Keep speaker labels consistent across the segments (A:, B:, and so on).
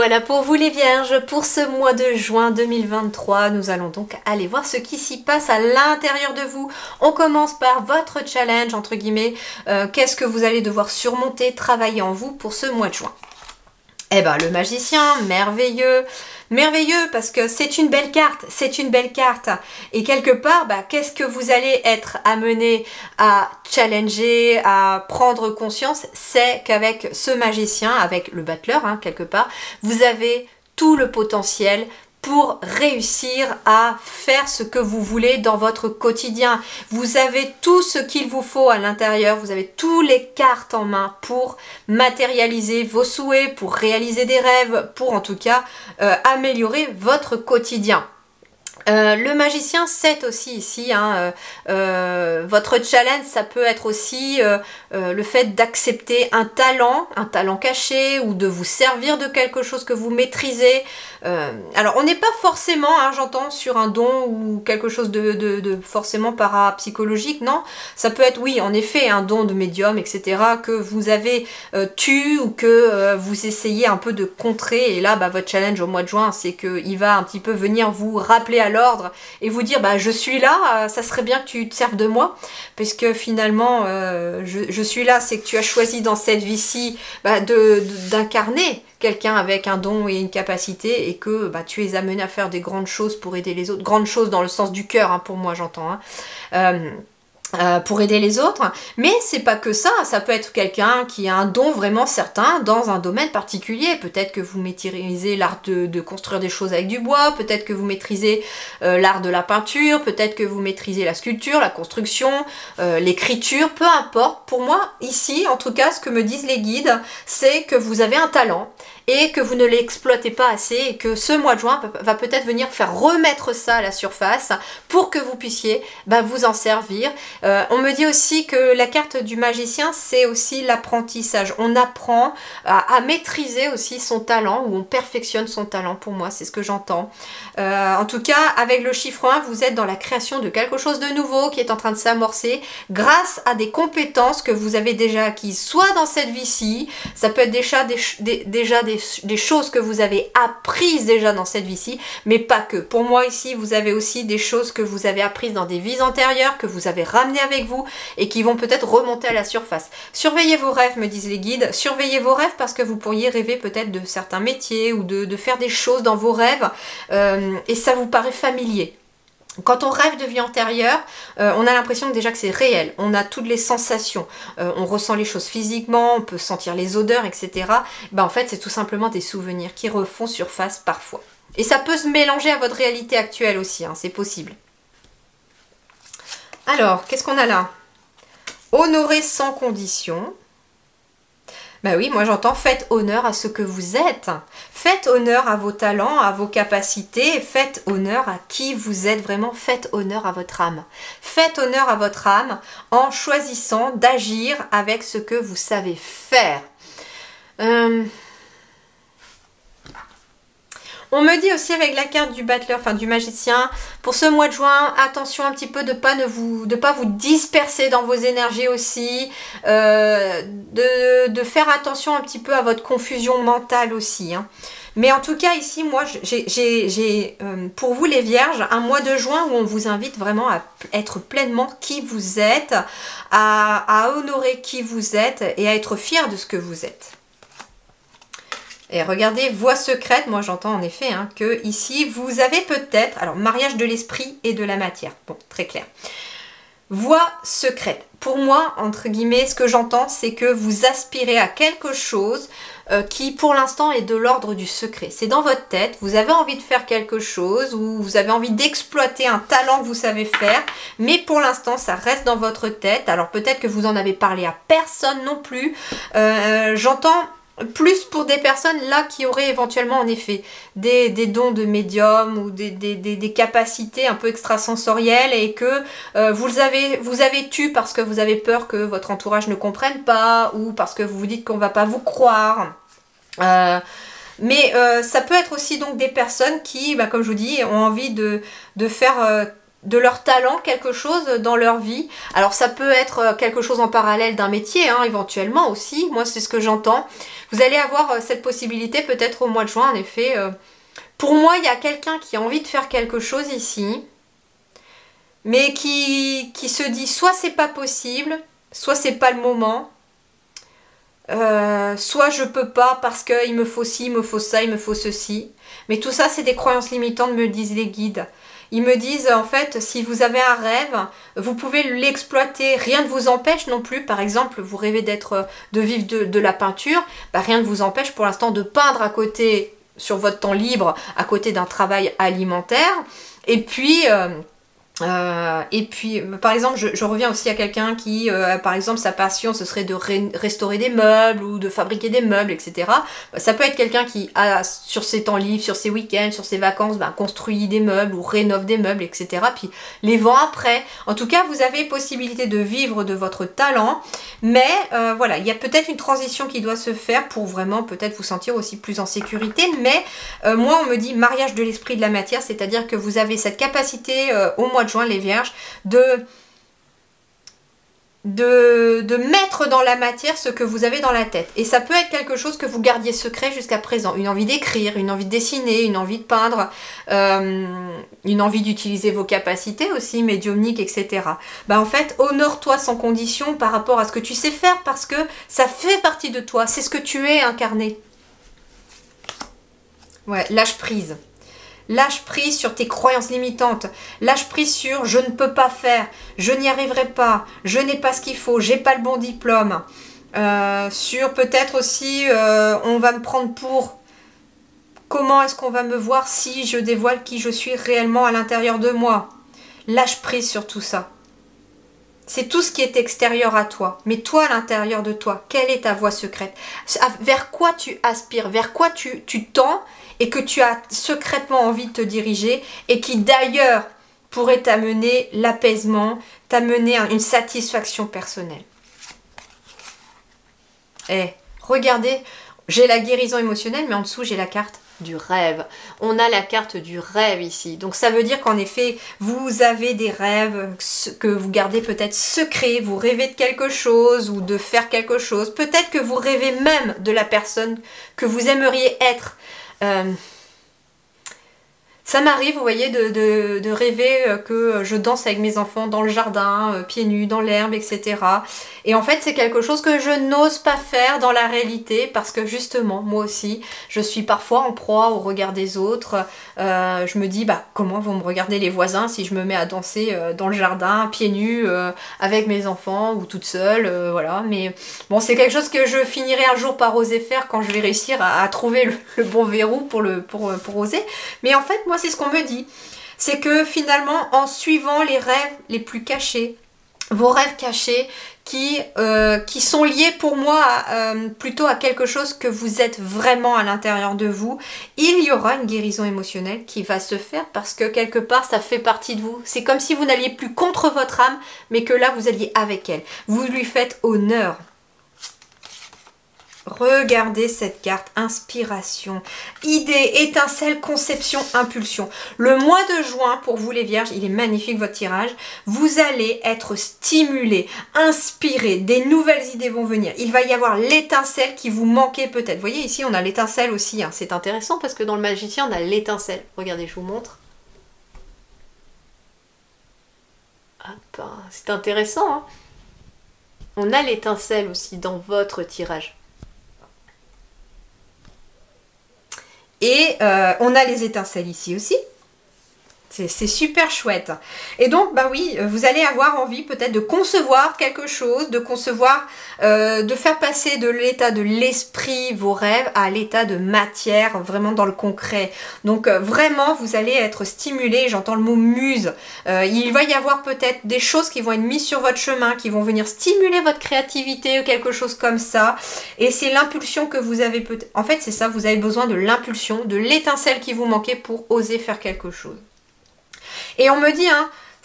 A: Voilà pour vous les vierges, pour ce mois de juin 2023, nous allons donc aller voir ce qui s'y passe à l'intérieur de vous. On commence par votre challenge, entre guillemets, qu'est-ce que vous allez devoir surmonter, travailler en vous pour ce mois de juin. Eh ben le magicien, merveilleux, merveilleux parce que c'est une belle carte, c'est une belle carte. Et quelque part, qu'est-ce que vous allez être amené à challenger, à prendre conscience, c'est qu'avec ce magicien, avec le battleur, quelque part, vous avez tout le potentiel pour réussir à faire ce que vous voulez dans votre quotidien. Vous avez tout ce qu'il vous faut à l'intérieur, vous avez toutes les cartes en main pour matérialiser vos souhaits, pour réaliser des rêves, pour en tout cas améliorer votre quotidien. Le magicien, c'est aussi ici, votre challenge, ça peut être aussi le fait d'accepter un talent caché ou de vous servir de quelque chose que vous maîtrisez. Alors, on n'est pas forcément, j'entends, sur un don ou quelque chose de forcément parapsychologique, non. Ça peut être, oui, en effet, un don de médium, etc., que vous avez tu ou que vous essayez un peu de contrer. Et là, votre challenge au mois de juin, c'est qu'il va un petit peu venir vous rappeler à l'ordre et vous dire je suis là, ça serait bien que tu te serves de moi, parce que finalement je suis là, c'est que tu as choisi dans cette vie-ci d'incarner quelqu'un avec un don et une capacité, et que tu es amené à faire des grandes choses pour aider les autres, grandes choses dans le sens du cœur, pour moi j'entends, pour aider les autres, mais c'est pas que ça, ça peut être quelqu'un qui a un don vraiment certain dans un domaine particulier. Peut-être que vous maîtrisez l'art de construire des choses avec du bois, peut-être que vous maîtrisez l'art de la peinture, peut-être que vous maîtrisez la sculpture, la construction, l'écriture, peu importe. Pour moi, ici, en tout cas, ce que me disent les guides, c'est que vous avez un talent et que vous ne l'exploitez pas assez, et que ce mois de juin va peut-être venir faire remettre ça à la surface pour que vous puissiez vous en servir. On me dit aussi que la carte du magicien, c'est aussi l'apprentissage. On apprend à maîtriser aussi son talent, ou on perfectionne son talent. Pour moi, c'est ce que j'entends. En tout cas, avec le chiffre 1, vous êtes dans la création de quelque chose de nouveau qui est en train de s'amorcer grâce à des compétences que vous avez déjà acquises, soit dans cette vie-ci, ça peut être déjà des choses que vous avez apprises déjà dans cette vie-ci, mais pas que. Pour moi ici, vous avez aussi des choses que vous avez apprises dans des vies antérieures, que vous avez ramenées avec vous et qui vont peut-être remonter à la surface. Surveillez vos rêves, me disent les guides. Surveillez vos rêves, parce que vous pourriez rêver peut-être de certains métiers ou de faire des choses dans vos rêves et ça vous paraît familier. Quand on rêve de vie antérieure, on a l'impression déjà que c'est réel, on a toutes les sensations, on ressent les choses physiquement, on peut sentir les odeurs, etc. En fait, c'est tout simplement des souvenirs qui refont surface parfois. Et ça peut se mélanger à votre réalité actuelle aussi, c'est possible. Alors, qu'est-ce qu'on a là? Honorer sans condition. Oui, moi j'entends, faites honneur à ce que vous êtes. Faites honneur à vos talents, à vos capacités. Faites honneur à qui vous êtes vraiment. Faites honneur à votre âme. Faites honneur à votre âme en choisissant d'agir avec ce que vous savez faire. On me dit aussi avec la carte du battleur, du magicien, pour ce mois de juin, attention un petit peu de pas vous disperser dans vos énergies aussi, de faire attention un petit peu à votre confusion mentale aussi. Mais en tout cas ici, moi j'ai pour vous les vierges, un mois de juin où on vous invite vraiment à être pleinement qui vous êtes, à honorer qui vous êtes et à être fier de ce que vous êtes. Et regardez, voie secrète, moi j'entends en effet que ici vous avez peut-être, alors mariage de l'esprit et de la matière, bon, très clair. Voie secrète, pour moi, entre guillemets, ce que j'entends, c'est que vous aspirez à quelque chose qui pour l'instant est de l'ordre du secret. C'est dans votre tête, vous avez envie de faire quelque chose, ou vous avez envie d'exploiter un talent que vous savez faire, mais pour l'instant ça reste dans votre tête. Alors peut-être que vous en avez parlé à personne non plus, j'entends plus pour des personnes là qui auraient éventuellement en effet des dons de médium ou des capacités un peu extrasensorielles, et que vous avez tu parce que vous avez peur que votre entourage ne comprenne pas, ou parce que vous vous dites qu'on va pas vous croire. Mais ça peut être aussi donc des personnes qui, comme je vous dis, ont envie de faire leur talent quelque chose dans leur vie. Alors ça peut être quelque chose en parallèle d'un métier, hein, éventuellement aussi. Moi, c'est ce que j'entends. Vous allez avoir cette possibilité peut-être au mois de juin, en effet. Pour moi, il y a quelqu'un qui a envie de faire quelque chose ici, mais qui se dit soit c'est pas possible, soit c'est pas le moment, soit je peux pas parce qu'il me faut ci, il me faut ça, il me faut ceci. Mais tout ça, c'est des croyances limitantes, me disent les guides. Ils me disent, en fait, si vous avez un rêve, vous pouvez l'exploiter. Rien ne vous empêche non plus. Par exemple, vous rêvez de vivre de la peinture. Bah, rien ne vous empêche pour l'instant de peindre à côté, sur votre temps libre, à côté d'un travail alimentaire. Et puis, par exemple, je reviens aussi à quelqu'un qui, par exemple, sa passion, ce serait de restaurer des meubles ou de fabriquer des meubles, etc. Ça peut être quelqu'un qui a, sur ses temps libres, sur ses week-ends, sur ses vacances, construit des meubles ou rénove des meubles, etc. Puis les vend après. En tout cas, vous avez possibilité de vivre de votre talent, mais voilà, il y a peut-être une transition qui doit se faire pour vraiment peut-être vous sentir aussi plus en sécurité. Mais moi, on me dit mariage de l'esprit de la matière, c'est-à-dire que vous avez cette capacité au mois de juin, les vierges, de mettre dans la matière ce que vous avez dans la tête. Et ça peut être quelque chose que vous gardiez secret jusqu'à présent. Une envie d'écrire, une envie de dessiner, une envie de peindre, une envie d'utiliser vos capacités aussi, médiumniques, etc. En fait, honore-toi sans condition par rapport à ce que tu sais faire, parce que ça fait partie de toi. C'est ce que tu es incarné. Ouais, lâche prise. Lâche prise sur tes croyances limitantes. Lâche prise sur je ne peux pas faire, je n'y arriverai pas, je n'ai pas ce qu'il faut, j'ai pas le bon diplôme. Sur peut-être aussi on va me prendre pour. Comment est-ce qu'on va me voir si je dévoile qui je suis réellement à l'intérieur de moi? Lâche prise sur tout ça. C'est tout ce qui est extérieur à toi. Mais toi, à l'intérieur de toi, quelle est ta voie secrète? Vers quoi tu aspires? Vers quoi tu tends et que tu as secrètement envie de te diriger et qui d'ailleurs pourrait t'amener l'apaisement, t'amener une satisfaction personnelle. Regardez, j'ai la guérison émotionnelle, mais en dessous, j'ai la carte du rêve. On a la carte du rêve ici. Donc ça veut dire qu'en effet, vous avez des rêves que vous gardez peut-être secrets, vous rêvez de quelque chose ou de faire quelque chose. Peut-être que vous rêvez même de la personne que vous aimeriez être. Ça m'arrive, vous voyez, de rêver que je danse avec mes enfants dans le jardin, pieds nus, dans l'herbe, etc. Et en fait, c'est quelque chose que je n'ose pas faire dans la réalité parce que justement, moi aussi, je suis parfois en proie au regard des autres. Je me dis, comment vont me regarder les voisins si je me mets à danser dans le jardin, pieds nus, avec mes enfants ou toute seule, voilà. Mais bon, c'est quelque chose que je finirai un jour par oser faire quand je vais réussir à trouver le bon verrou pour oser. Mais en fait, moi, c'est ce qu'on me dit. C'est que finalement, en suivant les rêves les plus cachés, vos rêves cachés qui sont liés pour moi plutôt à quelque chose que vous êtes vraiment à l'intérieur de vous, il y aura une guérison émotionnelle qui va se faire parce que quelque part ça fait partie de vous. C'est comme si vous n'alliez plus contre votre âme, mais que là vous alliez avec elle. Vous lui faites honneur. Regardez cette carte, inspiration, idée, étincelle, conception, impulsion. Le mois de juin, pour vous les vierges, il est magnifique votre tirage. Vous allez être stimulés, inspirés, des nouvelles idées vont venir. Il va y avoir l'étincelle qui vous manquait peut-être. Vous voyez ici, on a l'étincelle aussi. Hein. C'est intéressant parce que dans le magicien, on a l'étincelle. Regardez, je vous montre. Hop, c'est intéressant. Hein. On a l'étincelle aussi dans votre tirage. Et on a les étincelles ici aussi. C'est super chouette. Et donc, oui, vous allez avoir envie peut-être de concevoir quelque chose, de concevoir, de faire passer de l'état de l'esprit, vos rêves, à l'état de matière, vraiment dans le concret. Donc, vraiment, vous allez être stimulé, j'entends le mot muse. Il va y avoir peut-être des choses qui vont être mises sur votre chemin, qui vont venir stimuler votre créativité ou quelque chose comme ça. Et c'est l'impulsion que vous avez peut-être... En fait, c'est ça, vous avez besoin de l'impulsion, de l'étincelle qui vous manquait pour oser faire quelque chose. Et on me dit,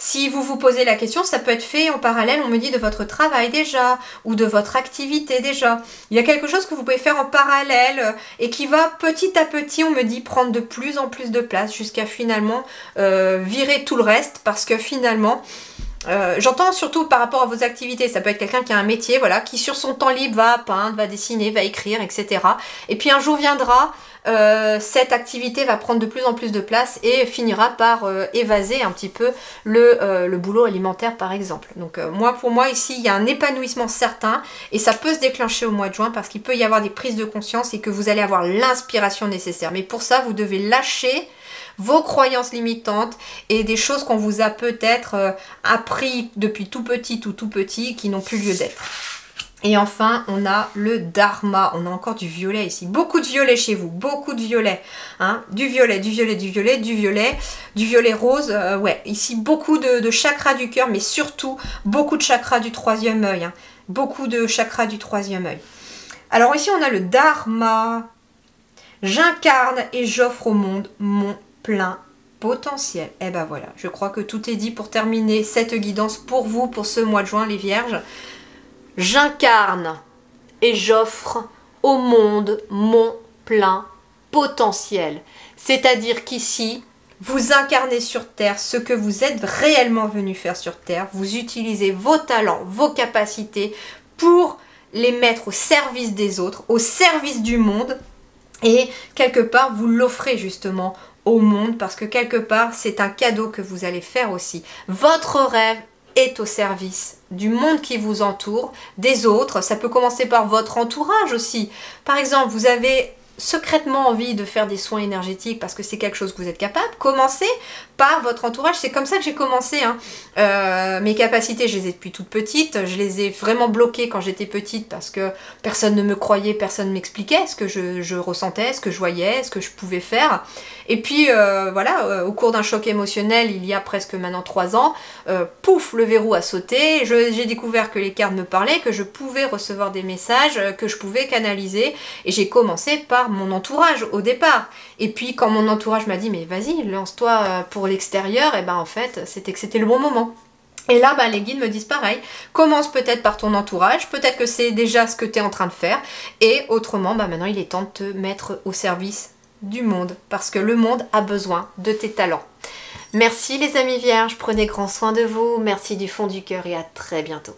A: Si vous vous posez la question, ça peut être fait en parallèle, on me dit, de votre travail déjà, ou de votre activité déjà. Il y a quelque chose que vous pouvez faire en parallèle et qui va petit à petit, on me dit, prendre de plus en plus de place jusqu'à finalement virer tout le reste, parce que finalement... j'entends surtout par rapport à vos activités, ça peut être quelqu'un qui a un métier, voilà, qui sur son temps libre va peindre, va dessiner, va écrire, etc. Et puis un jour viendra, cette activité va prendre de plus en plus de place et finira par évaser un petit peu le boulot alimentaire par exemple. Donc pour moi ici, il y a un épanouissement certain et ça peut se déclencher au mois de juin parce qu'il peut y avoir des prises de conscience et que vous allez avoir l'inspiration nécessaire. Mais pour ça, vous devez lâcher vos croyances limitantes et des choses qu'on vous a peut-être appris depuis tout petit qui n'ont plus lieu d'être. Et enfin, on a le dharma. On a encore du violet ici. Beaucoup de violet chez vous. Beaucoup de violet. Hein, du violet, du violet, du violet, du violet. Du violet rose. Ouais, ici, beaucoup de chakras du cœur, mais surtout, beaucoup de chakras du troisième œil. Hein. Beaucoup de chakras du troisième œil. Alors ici, on a le dharma. J'incarne et j'offre au monde mon plein potentiel. Et ben voilà, je crois que tout est dit pour terminer cette guidance pour vous, pour ce mois de juin, les vierges. J'incarne et j'offre au monde mon plein potentiel. C'est-à-dire qu'ici, vous incarnez sur Terre ce que vous êtes réellement venu faire sur Terre. Vous utilisez vos talents, vos capacités pour les mettre au service des autres, au service du monde. Et quelque part, vous l'offrez justement au monde parce que quelque part, c'est un cadeau que vous allez faire aussi. Votre rêve est au service du monde qui vous entoure, des autres. Ça peut commencer par votre entourage aussi. Par exemple, vous avez secrètement envie de faire des soins énergétiques parce que c'est quelque chose que vous êtes capable, commencez par votre entourage. C'est comme ça que j'ai commencé. Hein. Mes capacités, je les ai depuis toute petite. Je les ai vraiment bloquées quand j'étais petite parce que personne ne me croyait, personne ne m'expliquait ce que je ressentais, ce que je voyais, ce que je pouvais faire. Et puis voilà, au cours d'un choc émotionnel, il y a presque maintenant 3 ans, pouf, le verrou a sauté. J'ai découvert que les cartes me parlaient, que je pouvais recevoir des messages, que je pouvais canaliser. Et j'ai commencé par mon entourage au départ. Et puis quand mon entourage m'a dit mais vas-y, lance-toi pour l'extérieur, et ben en fait c'était que c'était le bon moment. Et là, les guides me disent pareil, commence peut-être par ton entourage, peut-être que c'est déjà ce que tu es en train de faire, et autrement, maintenant il est temps de te mettre au service du monde, parce que le monde a besoin de tes talents. Merci les amis vierges, prenez grand soin de vous, merci du fond du cœur et à très bientôt.